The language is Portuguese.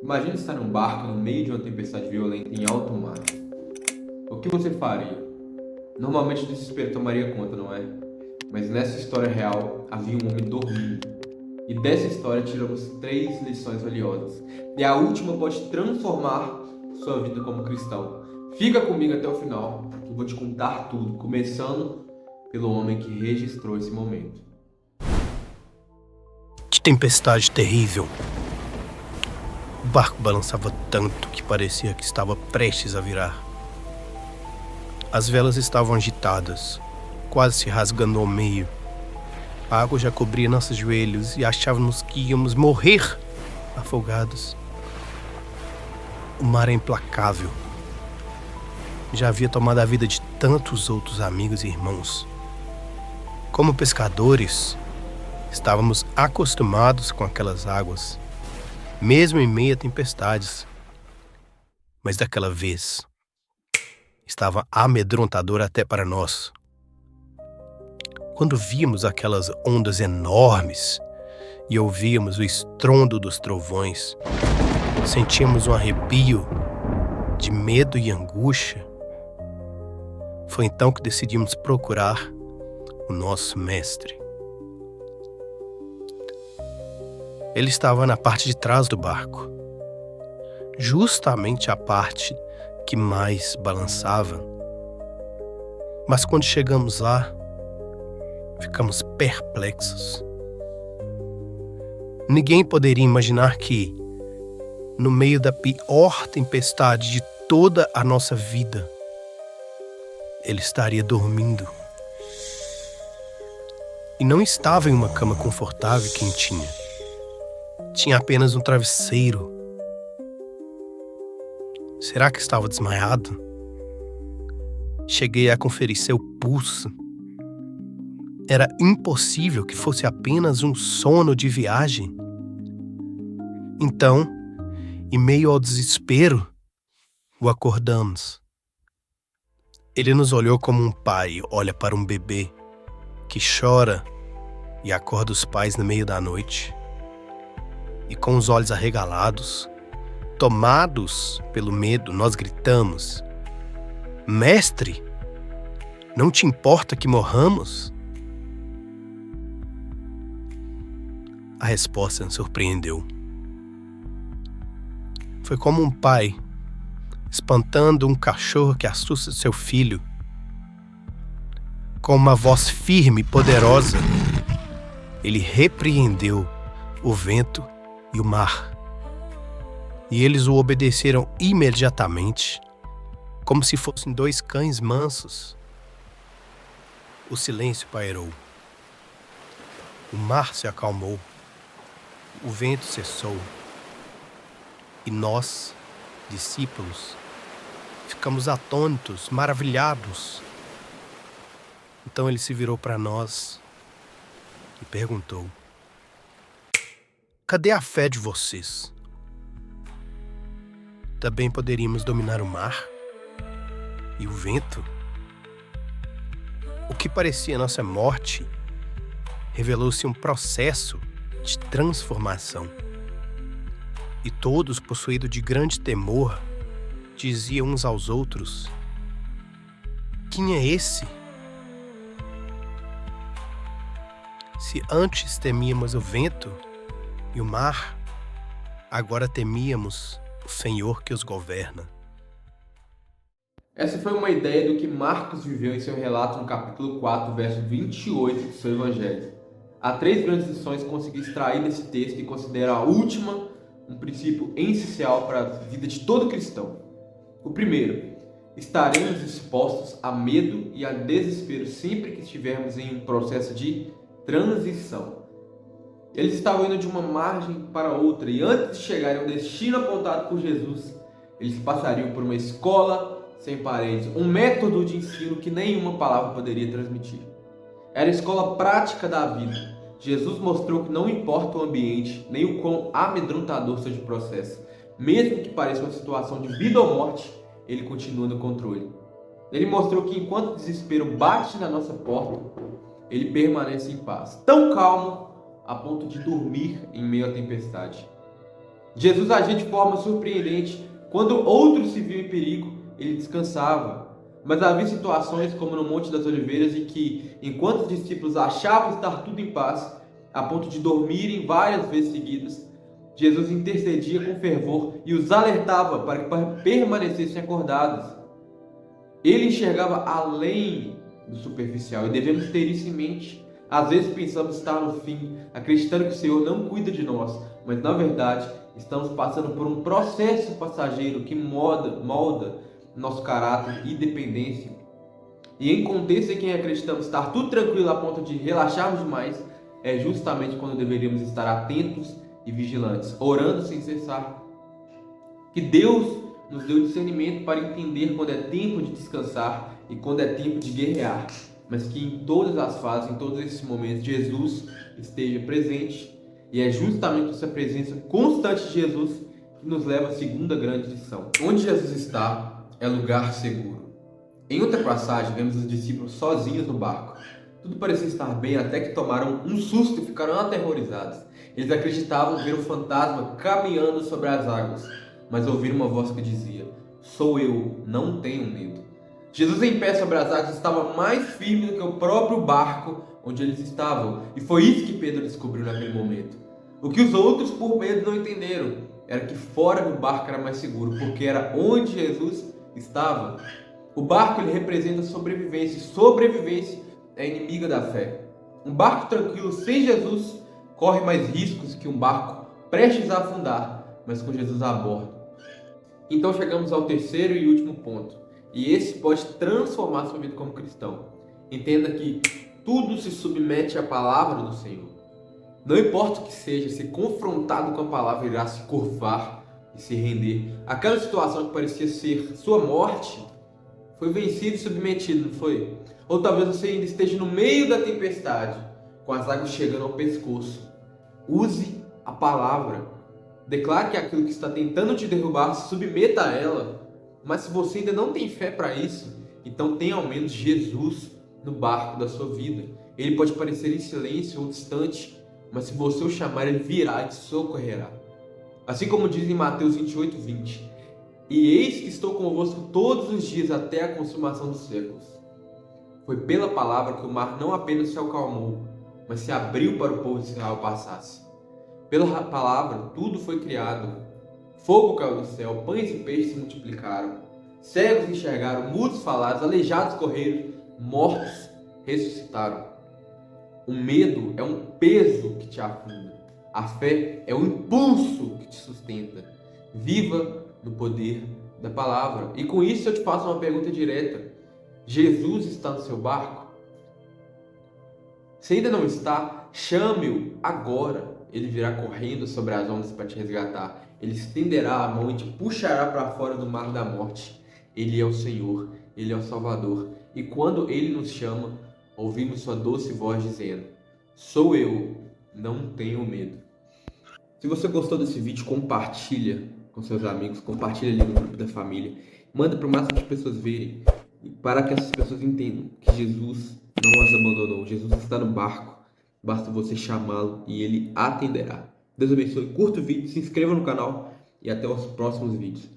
Imagine estar num barco no meio de uma tempestade violenta em alto mar. O que você faria? Normalmente o desespero tomaria conta, não é? Mas nessa história real havia um homem dormindo. E dessa história tiramos 3 lições valiosas. E a última pode transformar sua vida como cristão. Fica comigo até o final, que eu vou te contar tudo, começando pelo homem que registrou esse momento. Que tempestade terrível! O barco balançava tanto que parecia que estava prestes a virar. As velas estavam agitadas, quase se rasgando ao meio. A água já cobria nossos joelhos e achávamos que íamos morrer afogados. O mar é implacável. Já havia tomado a vida de tantos outros amigos e irmãos. Como pescadores, estávamos acostumados com aquelas águas, mesmo em meio a tempestades. Mas daquela vez, estava amedrontador até para nós. Quando víamos aquelas ondas enormes e ouvíamos o estrondo dos trovões, sentíamos um arrepio de medo e angústia. Foi então que decidimos procurar o nosso mestre. Ele estava na parte de trás do barco, justamente a parte que mais balançava. Mas quando chegamos lá, ficamos perplexos. Ninguém poderia imaginar que, no meio da pior tempestade de toda a nossa vida, ele estaria dormindo. E não estava em uma cama confortável e quentinha. Tinha apenas um travesseiro. Será que estava desmaiado? Cheguei a conferir seu pulso. Era impossível que fosse apenas um sono de viagem. Então, em meio ao desespero, o acordamos. Ele nos olhou como um pai olha para um bebê que chora e acorda os pais no meio da noite. E com os olhos arregalados, tomados pelo medo, nós gritamos: Mestre, não te importa que morramos? A resposta nos surpreendeu. Foi como um pai espantando um cachorro que assusta seu filho. Com uma voz firme e poderosa, ele repreendeu o vento e o mar. E eles o obedeceram imediatamente, como se fossem 2 cães mansos. O silêncio pairou. O mar se acalmou. O vento cessou. E nós, discípulos, ficamos atônitos, maravilhados. Então ele se virou para nós e perguntou: Cadê a fé de vocês? Também poderíamos dominar o mar e o vento? O que parecia nossa morte revelou-se um processo de transformação. E todos, possuídos de grande temor, diziam uns aos outros: Quem é esse? Se antes temíamos o vento e o mar, agora temíamos o Senhor que os governa. Essa foi uma ideia do que Marcos viveu em seu relato no capítulo 4, verso 28 do seu evangelho. Há 3 grandes lições que consegui extrair desse texto e considero a última um princípio essencial para a vida de todo cristão. O primeiro: estaremos expostos a medo e a desespero sempre que estivermos em um processo de transição. Eles estavam indo de uma margem para outra e antes de chegarem ao destino apontado por Jesus, eles passariam por uma escola sem paredes, um método de ensino que nenhuma palavra poderia transmitir. Era a escola prática da vida. Jesus mostrou que não importa o ambiente, nem o quão amedrontador seja o processo. Mesmo que pareça uma situação de vida ou morte, ele continua no controle. Ele mostrou que enquanto o desespero bate na nossa porta, ele permanece em paz, tão calmo a ponto de dormir em meio à tempestade. Jesus agia de forma surpreendente. Quando outros se viam em perigo, ele descansava. Mas havia situações, como no Monte das Oliveiras, em que, enquanto os discípulos achavam estar tudo em paz, a ponto de dormirem várias vezes seguidas, Jesus intercedia com fervor e os alertava para que permanecessem acordados. Ele enxergava além do superficial e devemos ter isso em mente. Às vezes pensamos estar no fim, acreditando que o Senhor não cuida de nós, mas na verdade estamos passando por um processo passageiro que molda nosso caráter e dependência. E em contexto em que acreditamos estar tudo tranquilo a ponto de relaxarmos demais, é justamente quando deveríamos estar atentos e vigilantes, orando sem cessar. Que Deus nos deu discernimento para entender quando é tempo de descansar e quando é tempo de guerrear, mas que em todas as fases, em todos esses momentos, Jesus esteja presente. E é justamente essa presença constante de Jesus que nos leva à segunda grande lição. Onde Jesus está é lugar seguro. Em outra passagem, vemos os discípulos sozinhos no barco. Tudo parecia estar bem até que tomaram um susto e ficaram aterrorizados. Eles acreditavam ver um fantasma caminhando sobre as águas, mas ouviram uma voz que dizia: "Sou eu, não tenham medo." Jesus em pé sobre as águas estava mais firme do que o próprio barco onde eles estavam, e foi isso que Pedro descobriu naquele momento. O que os outros, por medo, não entenderam era que fora do barco era mais seguro, porque era onde Jesus estava. O barco ele representa sobrevivência, e sobrevivência é inimiga da fé. Um barco tranquilo sem Jesus corre mais riscos que um barco prestes a afundar, mas com Jesus a bordo. Então chegamos ao terceiro e último ponto, e esse pode transformar sua vida como cristão. Entenda que tudo se submete à palavra do Senhor. Não importa o que seja, se confrontado com a palavra, irá se curvar e se render. Aquela situação que parecia ser sua morte foi vencido e submetido, não foi? Ou talvez você ainda esteja no meio da tempestade, com as águas chegando ao pescoço. Use a palavra. Declare que aquilo que está tentando te derrubar, se submeta a ela. Mas se você ainda não tem fé para isso, então tenha ao menos Jesus no barco da sua vida. Ele pode parecer em silêncio ou distante, mas se você o chamar, ele virá e te socorrerá. Assim como diz em Mateus 28:20. "E eis que estou convosco todos os dias até a consumação dos séculos." Foi pela palavra que o mar não apenas se acalmou, mas se abriu para o povo de Israel passasse. Pela palavra tudo foi criado. Fogo caiu do céu, pães e peixes se multiplicaram. Cegos enxergaram, mudos falaram, aleijados correram, mortos ressuscitaram. O medo é um peso que te afunda. A fé é um impulso que te sustenta. Viva no poder da palavra. E com isso eu te faço uma pergunta direta. Jesus está no seu barco? Se ainda não está, chame-o agora. Ele virá correndo sobre as ondas para te resgatar. Ele estenderá a mão e te puxará para fora do mar da morte. Ele é o Senhor, Ele é o Salvador. E quando Ele nos chama, ouvimos sua doce voz dizendo: "Sou eu, não tenho medo." Se você gostou desse vídeo, compartilha com seus amigos, compartilha ali no grupo da família, manda para o máximo de pessoas verem, para que essas pessoas entendam que Jesus não as abandonou. Jesus está no barco, basta você chamá-lo e ele atenderá. Deus abençoe, curta o vídeo, se inscreva no canal e até os próximos vídeos.